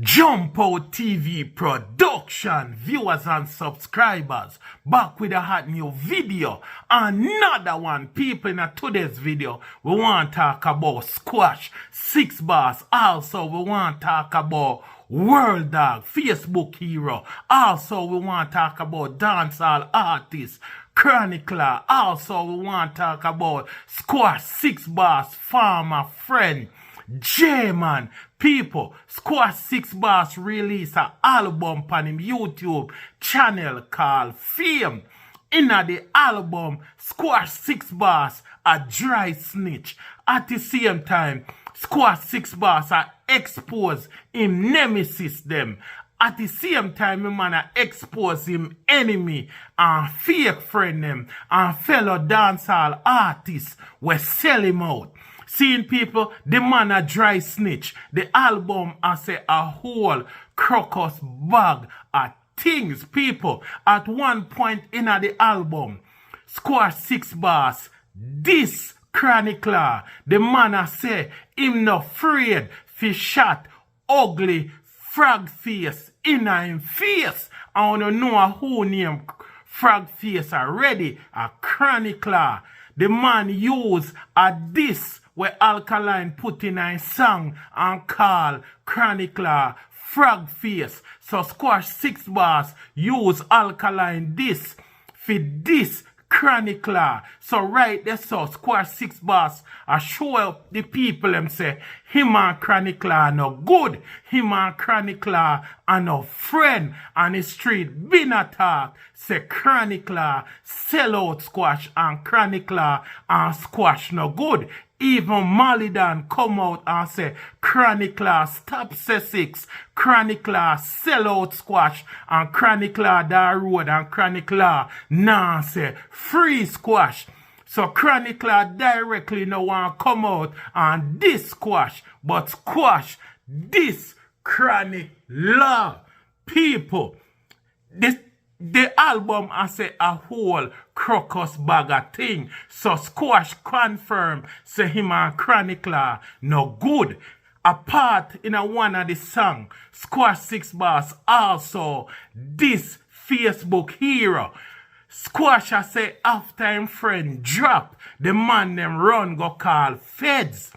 Jump Out TV production, viewers and subscribers, back with a hot new video. Another one, people. In today's video, we want to talk about squash, 6ixBoss. Also, we want to talk about World Dawg, Facebook hero. Also, we want to talk about dancehall artist, chronicler. Also, we want to talk about squash, 6ixBoss, farmer friend, Jman. People, squash 6ixBoss released an album on him YouTube channel called Fame. In the album, squash 6ixBoss a dry snitch. At the same time, squash 6ixBoss a expose him nemesis them. At the same time, the man expose him enemy and fake friend them and fellow dancehall artists will sell him out. Seeing people, the man a dry snitch. The album I say a whole crocus bag of things, people. At one point in the album, squash 6ixBoss, this chronicler, the man I say him not afraid fi shot ugly frog face in him face. I wanna know who name frog face already, a chronicler. The man use a this where Alkaline put in a song and call chronicler frog face. So squash 6ixBoss use Alkaline this for this chronicler. So right there, so squash 6ixBoss I show up the people them say him and chronicler no good. Him and chronicler are no friend. On the street been attack. Say chronicler sell out squash and chronicler and squash no good. Even Malidan come out and say chronicler stop say 6, chronicler sell out squash and chronicler da road and chronicler nah say free squash. So chronicler directly no want come out and this squash, but squash this chronicler. People, the album I say a whole crocus bag of thing. So squash confirm say him and chronicler no good. A part in a one of the song, squash 6ixBoss also this Facebook hero. Squash I say after him friend drop, the man them run go call feds.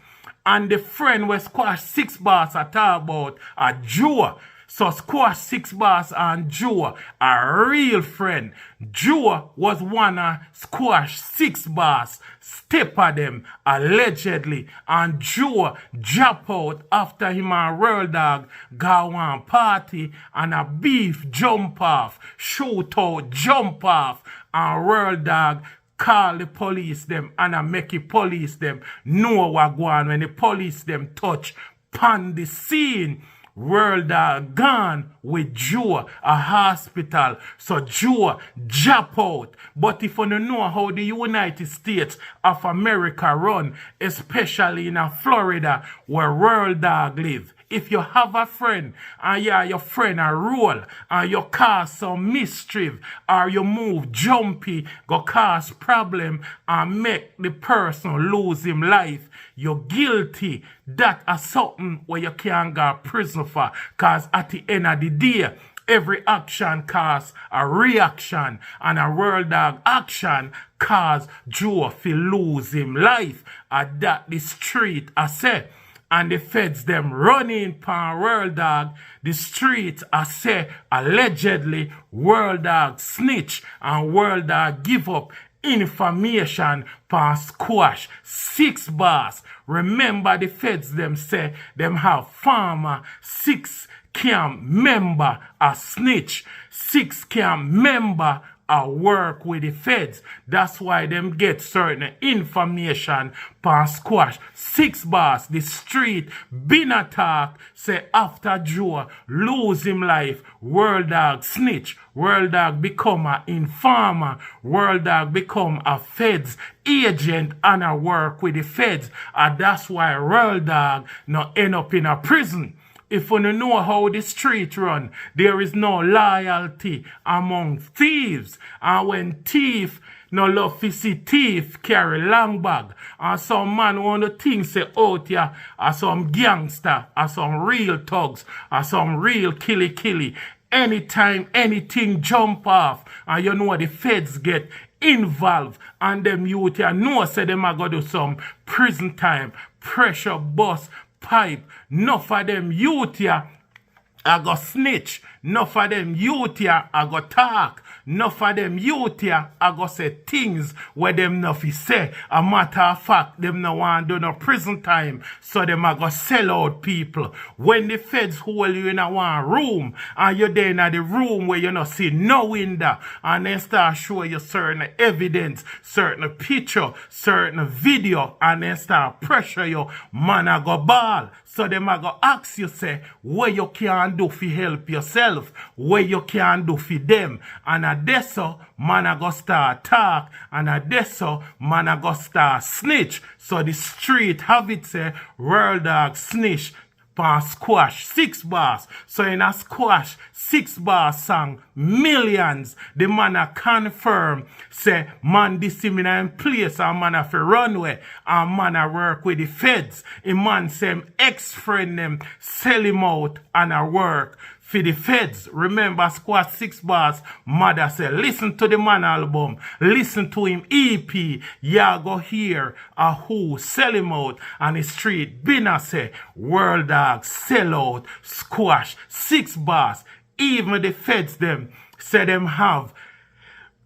And the friend where squash 6ixBoss I talk about a Joe. So squash 6ixBoss and Joe a real friend. Joe was one of squash 6ixBoss stepper them allegedly. And Joe drop out after him and World Dawg go on party and a beef jump off, shoot out jump off, and World Dawg call the police them and I make the police them know what go on. When the police them touch pan the scene, World Dawg gone with Joe a hospital. So Joe jump out. But if you don't know how the United States of America run, especially in Florida where World Dawg live, if you have a friend and your friend a roll and you cause some mischief or you move jumpy, go cause problem and make the person lose him life, you're guilty. That is something where you can't go to prison for. Because at the end of the day, every action cause a reaction, and a World Dawg action cause Joe to lose him life. And that the street I say. And the feds them running pan World Dawg. The street I say allegedly World Dawg snitch and World Dawg give up information pan squash 6ixBoss. Remember the feds them say them have farmer 6 can't member a snitch, 6 can't member a work with the feds. That's why them get certain information pan squash 6ixBoss. The street been attacked. Say after Joe lose him life, World Dawg snitch. World Dawg become a informer. World Dawg become a feds agent and a work with the feds. And that's why World Dawg not end up in a prison. if you know how the street run, there is no loyalty among thieves. And when thief no love to see thief carry long bag, and some man want to think say out here are some gangster, are some real thugs, are some real killy. Anytime anything jump off, and you know the feds get involved, and them youth here know say them are going to do some prison time, pressure bus, pipe. Enough of them youth here I go snitch. Enough of them youth here I go talk. Enough of them youth here I go say things where them nothing say. A matter of fact, them no want do no prison time, so them I go sell out people. When the feds hold you in a one room, and you're there in the room where you not see no window, and then start show you certain evidence, certain picture, certain video, and then start pressure you, man I go ball. So them I go ask you say, what you can do for help yourself, what you can do for them. And at this so, man I go start talk, and at this so, man I go start snitch. So the street have it say, World Dawg snitch pan squash 6ixBoss. So in a squash 6ixBoss song, millions, the man a confirm, say, man this him in a place, and man a fi runway, and man a work with the feds. A man say him ex-friend them, sell him out, and a work for the feds. Remember squash 6ixBoss mother say, listen to the man album, listen to him EP, ya go hear a who sell him out, and the street binna say, World Dawg sell out, squash 6ixBoss. Even the feds them say them have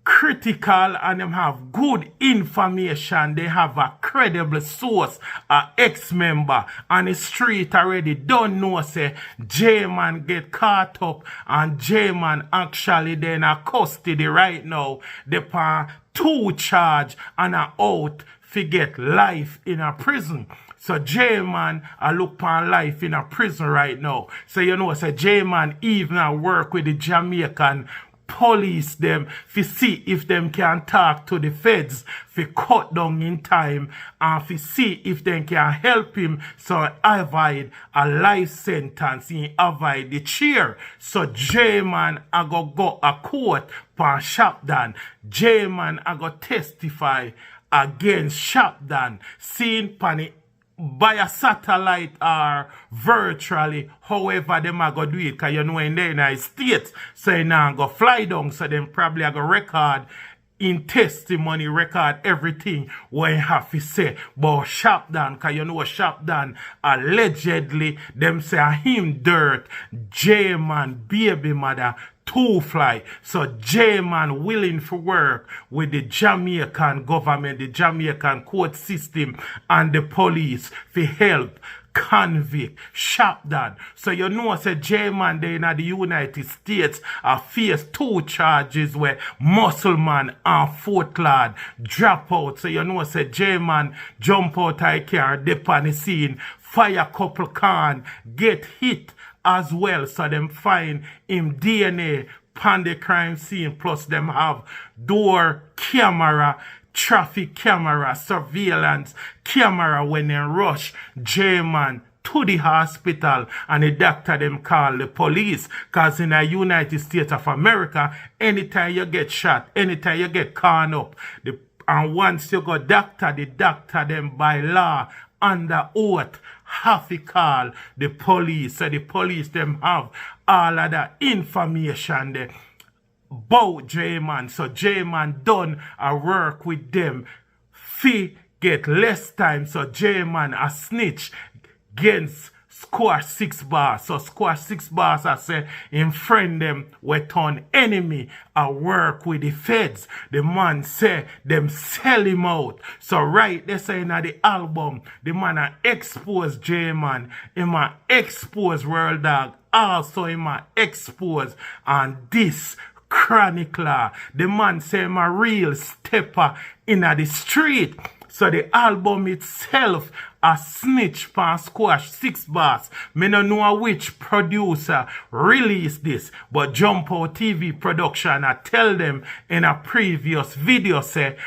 critical and them have good information. They have a credible source, a ex-member, and the street already don't know say Jman get caught up, and Jman actually then a custody right now. They pan 2 charge and a out to get life in a prison. So Jman I look upon life in a prison right now. So you know, so Jman even I work with the Jamaican police them to see if them can talk to the feds for cut down in time, and to see if they can help him so avoid a life sentence, he avoid the chair. So Jman I go a court pan Shopdan. Jman I go testify against Shopdan, seen pan by a satellite or virtually, however them are going to do it, because you know in the United States, so you now go fly down, so them probably are going to record in testimony, record everything what you have to say about Shopdan, because you know Shopdan allegedly, them say him dirt, Jman baby mother, 2 fly. So Jman willing for work with the Jamaican government, the Jamaican court system, and the police for help convict Shopdan. So you know say Jman they in the United States face 2 charges where Muscleman and Footland drop out. So you know say Jman jump out of car, dip on the scene, fire couple can get hit as well. So them find him DNA pan the crime scene, plus them have door camera, traffic camera, surveillance camera when they rush Jman to the hospital, and the doctor them call the police, because in the United States of America, anytime you get shot, anytime you get caught up, and once you go doctor, the doctor them by law under oath have to call the police. So the police them have all of the information there about Jman. So Jman done a work with them fee get less time. So Jman a snitch against squash 6ixBoss. So squash 6ixBoss I say him friend them we turn enemy. I work with the feds. The man say them sell him out. So right they say in the album, the man a expose Jman, him a expose World Dawg, also him a expose and this chronicler. The man say him a real stepper in the street. So the album itself a snitch pan squash 6ixBoss. Me no know which producer released this, but Jump Out TV production I tell them in a previous video say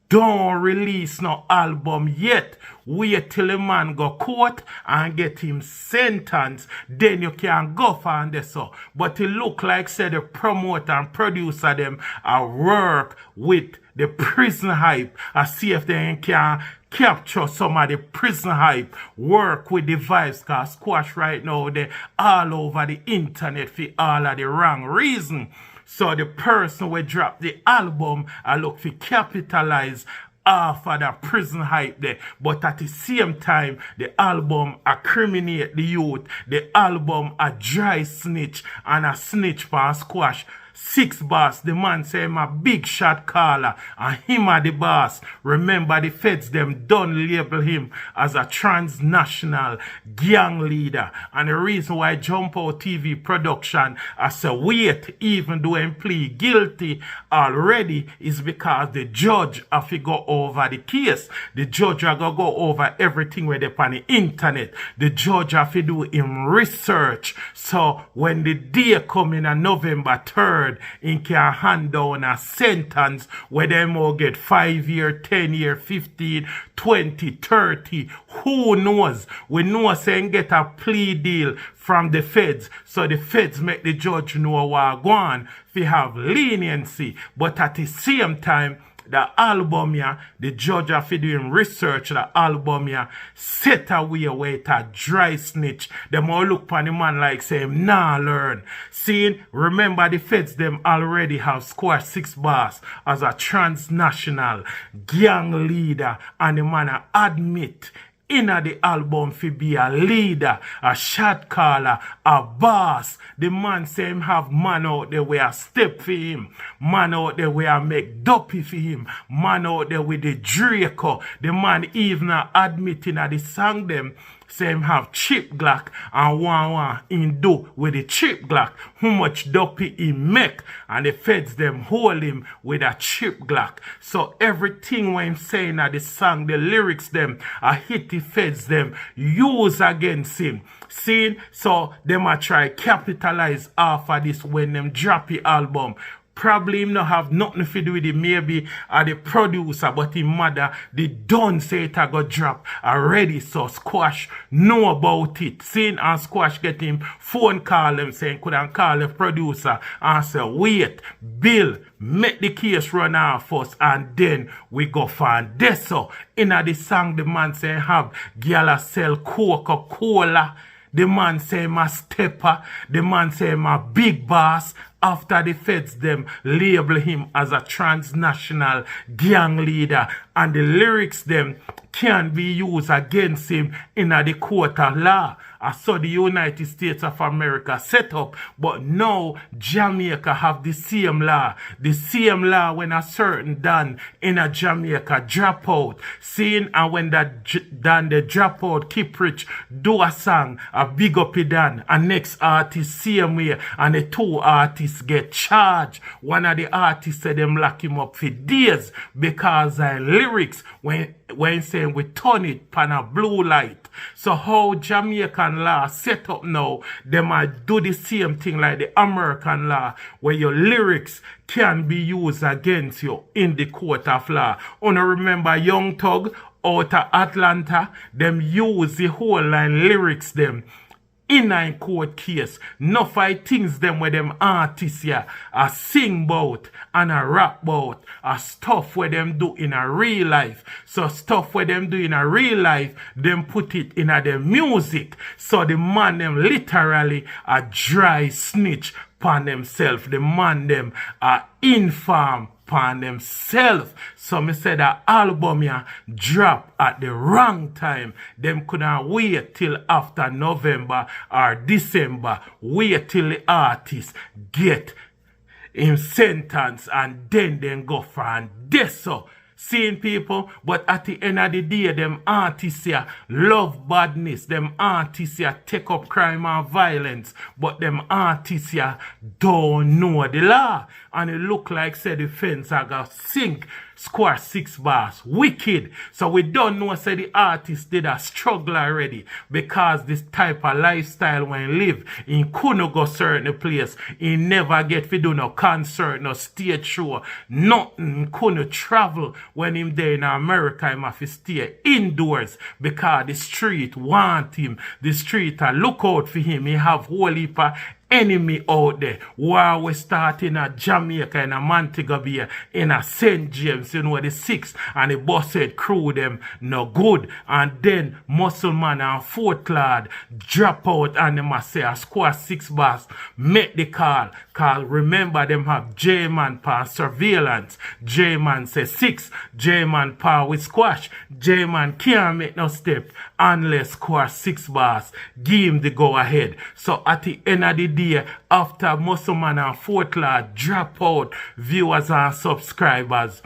don't release no album yet. Wait till the man go court and get him sentenced. Then you can go for this. So. But it look like say the promoter and producer them are work with the prison hype. I see if they can capture some of the prison hype, work with the vibes, cause Squash right now they all over the internet for all of the wrong reason. So the person will drop the album I look for capitalize off of the prison hype there. But at the same time, the album criminate the youth. The album a dry snitch and a snitch for Squash. 6ixBoss, the man say him a big shot caller and him a the boss. Remember the feds them don't label him as a transnational gang leader. And the reason why Jump Out TV production I say wait even though him plead guilty already is because the judge have to go over the case. The judge have to go over everything where they on the internet. The judge have to do him research. So when the day come in on November 3rd, in can hand down a sentence where them will get 5 year, 10 year, 15, 20, 30. Who knows? We know saying get a plea deal from the feds. So the feds make the judge know what go on. If have leniency. But at the same time, the album here, the judge have to do research, the album here, set away where it a dry snitch. Them all look upon the man like say him nah learn. Seeing, remember the feds them already have squashed 6ixBoss as a transnational gang leader and the man admit in the album fi be a leader, a shot caller, a boss. The man say him have man out there where step for him. Man out there where make dopey for him. Man out there with the Draco. The man even admitting at the song them say him have chip Glock and one in do with the chip Glock. How much dopey he make and the feds them hold him with a chip Glock. So everything when him saying at the song, the lyrics them, a hit the feds them use against him. See, so them a try capitalize off of this when them drop the album. Probably him not have nothing to do with it. Maybe the producer, but his mother, they don't say it a go drop already. So Squash know about it. Seeing and Squash get him phone call them saying couldn't call the producer and say, wait, Bill, make the case run off first and then we go find this. So in the song the man say have gyal sell Coca-Cola. The man say my stepper. The man say my big boss. After the feds them label him as a transnational gang leader and the lyrics them can be used against him in the court of law. I saw the United States of America set up, but now Jamaica have the same law. The same law when a certain Dan in a Jamaica drop out. Seeing and when that Dan the drop out keep rich do a song, a big up Dan, and next artist same way and the two artists get charged. One of the artists said them lock him up for days because lyrics when saying we turn it pan a blue light. So how Jamaican law set up now, they might do the same thing like the American law where your lyrics can be used against you in the court of law. Wanna remember Young Thug out of Atlanta, them use the whole line lyrics them in a court case. No fight things them where them artists here a sing about and a rap about a stuff where them do in a real life. So stuff where them do in a real life, them put it in a the music. So the man them literally a dry snitch upon themselves. The man them a infam upon themselves. So me say that album here drop at the wrong time. Them couldn't wait till after November or December. Wait till the artist get him sentence and then go for and this so. Seeing people, but at the end of the day, them artists here love badness. Them artists here take up crime and violence. But them artists here don't know the law. And it look like say the fence are gonna sink 6ixBoss, wicked. So we don't know say the artist did a struggle already because this type of lifestyle when he live, he couldn't go certain place. He never get to do no concert, no stage show, nothing. He couldn't travel when him there in America. He have to stay indoors because the street want him. The street look out for him. He have whole heap of enemy out there. War we start in a Jamaica, in a Montego Bay, in a St. James, you know, the 6th, and the busted crew them no good. And then Muscleman and Fort Claude drop out and them a say a 6ixBoss make the call. Cause remember them have Jman pa surveillance. Jman say 6, Jman pa with squash. Jman can't make no step unless 6ixBoss give him the go ahead. So at the end of the day, after Muscleman and Fort Claude drop out, viewers and subscribers,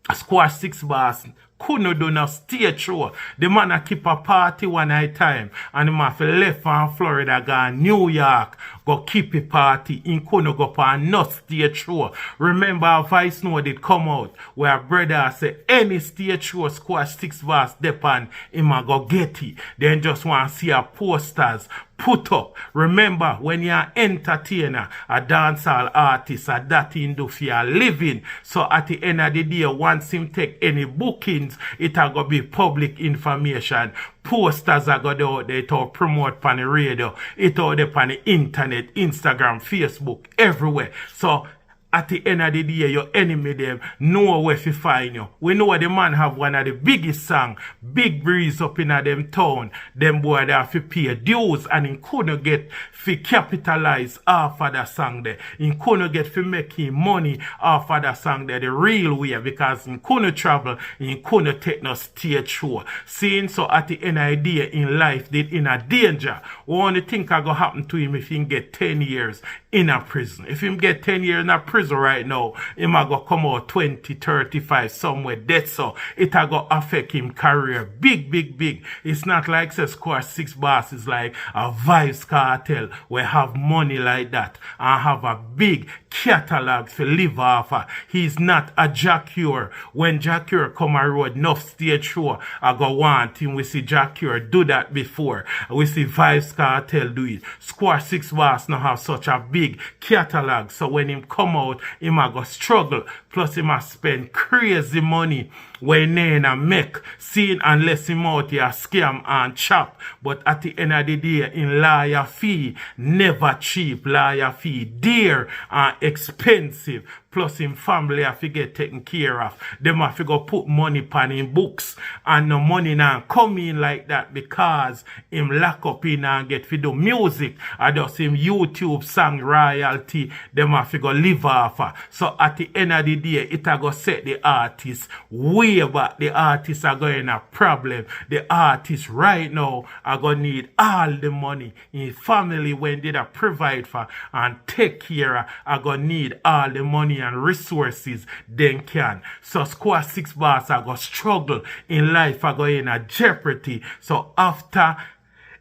6ixBoss couldn't do no stage show. The man a keep a party one night time, and him have left from Florida, go New York, go keep a party. He couldn't go for no stage show. Remember, a voice note did come out where brother say any stage show 6ixBoss depend, him a go get it. Then just want to see a posters put up. Remember, when you're an entertainer, a dancehall artist, a that in do for your living. So at the end of the day, once him take any bookings, it a go be public information. Posters are go out there to promote on the radio. It out there on the internet, Instagram, Facebook, everywhere. So at the end of the day, your enemy them know where to find you. We know the man have one of the biggest song, Big Breeze up in a them town. Them boy they have to pay dues and he couldn't get to capitalize off of that song there. He couldn't get to make him money off of that song there the real way because he couldn't travel, he couldn't take no stage show. Seeing so at the end of the day in life, did in a danger. What do you think are going to happen to him if he get 10 years in a prison? If him get 10 years in a prison right now, he might go come out 20, 35 somewhere dead, so it a go affect him career big. It's not like say 6ixBoss is like a Vibes Cartel where have money like that and have a big catalog to live off of. He's not a Jacure. When Jacure come a road enough stage show, I go want him. We see Jacure do that before. We see Vibes Cartel do it. 6ixBoss not have such a big catalog, so when him come out, he might go struggle. Plus he must spend crazy money when he a make, seeing unless him out here scam and chop. But at the end of the day, in lawyer fee, never cheap. Lawyer fee dear and expensive. Plus him family have to get taken care of. Them have to go put money on him books. And no money now come in like that because him lock up in and get to do music. I just him YouTube song royalty. Them have to go live off. So at the end of the day, it a go set the artist way back. The artists are going a problem. The artists right now are going to need all the money. His family when they provide for and take care of are going to need all the money and resources then can. So 6ixBoss are going to struggle in life, are going in a jeopardy. So after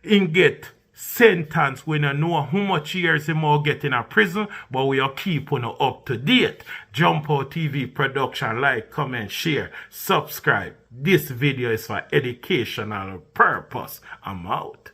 he get sentence, we don't know how much years he will get in a prison, but we are keeping up to date. Jump Out TV production, like, comment, share, subscribe. This video is for educational purpose. I'm out.